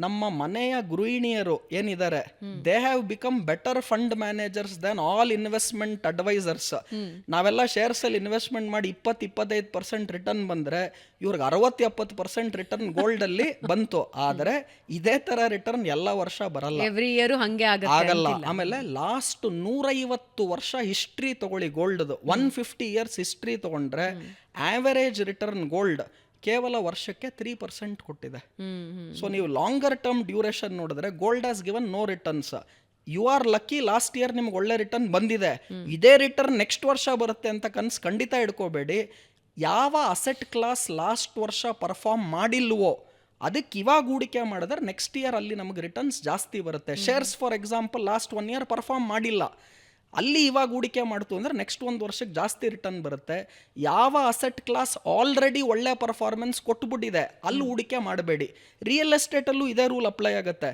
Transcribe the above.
ನಮ್ಮ ಮನೆಯ ಗೃಹಿಣಿಯರು ಏನಿದ್ದಾರೆ they have become better fund managers then all investment advisors. ನಾವೆಲ್ಲ ಶೇರ್ಸ್ ಅಲ್ಲಿ ಇನ್ವೆಸ್ಟ್ಮೆಂಟ್ ಮಾಡಿ 20-25% ರಿಟರ್ನ್ ಬಂದ್ರೆ ಇವ್ರಿಗೆ 60-70% ರಿಟರ್ನ್ ಗೋಲ್ಡ್ ಅಲ್ಲಿ ಬಂತು. ಆದ್ರೆ ಇದೇ ತರ ರಿಟರ್ನ್ ಎಲ್ಲ ವರ್ಷ ಬರಲ್ಲ, ಎವ್ರಿ ಇಯರ್ ಹಂಗೆ ಆಗಲ್ಲ. ಆಮೇಲೆ ಲಾಸ್ಟ್ 150 ವರ್ಷ ಹಿಸ್ಟ್ರಿ ತಗೊಳ್ಳಿ ಗೋಲ್ಡ್ದು, 150 ಇಯರ್ಸ್ ಹಿಸ್ಟ್ರಿ ತಗೊಂಡ್ರೆ ಆವರೇಜ್ ರಿಟರ್ನ್ ಗೋಲ್ಡ್ ಕೇವಲ ವರ್ಷಕ್ಕೆ 3% ಕೊಟ್ಟಿದೆ. ಸೊ ನೀವು ಲಾಂಗರ್ ಟರ್ಮ್ ಡ್ಯೂರೇಷನ್ ನೋಡಿದ್ರೆ gold has given no returns. You are lucky last year ನಿಮ್ಗೆ ಒಳ್ಳೆ ರಿಟರ್ನ್ ಬಂದಿದೆ, ಇದೇ ರಿಟರ್ನ್ ನೆಕ್ಸ್ಟ್ ವರ್ಷ ಬರುತ್ತೆ ಅಂತ ಕನ್ಸು ಖಂಡಿತ ಇಡ್ಕೋಬೇಡಿ. ಯಾವ ಅಸೆಟ್ ಕ್ಲಾಸ್ ಲಾಸ್ಟ್ ವರ್ಷ ಪರ್ಫಾರ್ಮ್ ಮಾಡಿಲ್ವೋ ಅದಕ್ಕೆ ಇವಾಗ ಹೂಡಿಕೆ ಮಾಡಿದ್ರೆ ನೆಕ್ಸ್ಟ್ ಇಯರ್ ಅಲ್ಲಿ ನಮಗೆ ರಿಟರ್ನ್ಸ್ ಜಾಸ್ತಿ ಬರುತ್ತೆ. Shares for example last 1 year perform ಮಾಡಿಲ್ಲ, ಅಲ್ಲಿ ಇವಾಗ ಹೂಡಿಕೆ ಮಾಡ್ತು ಅಂದರೆ ನೆಕ್ಸ್ಟ್ 1 ವರ್ಷಕ್ಕೆ ಜಾಸ್ತಿ ರಿಟರ್ನ್ ಬರುತ್ತೆ. ಯಾವ ಅಸೆಟ್ ಕ್ಲಾಸ್ ಆಲ್ರೆಡಿ ಒಳ್ಳೆ ಪರ್ಫಾರ್ಮೆನ್ಸ್ ಕೊಟ್ಬಿಟ್ಟಿದೆ ಅಲ್ಲಿ ಹೂಡಿಕೆ ಮಾಡಬೇಡಿ. ರಿಯಲ್ ಎಸ್ಟೇಟಲ್ಲೂ ಇದೇ ರೂಲ್ ಅಪ್ಲೈ ಆಗುತ್ತೆ.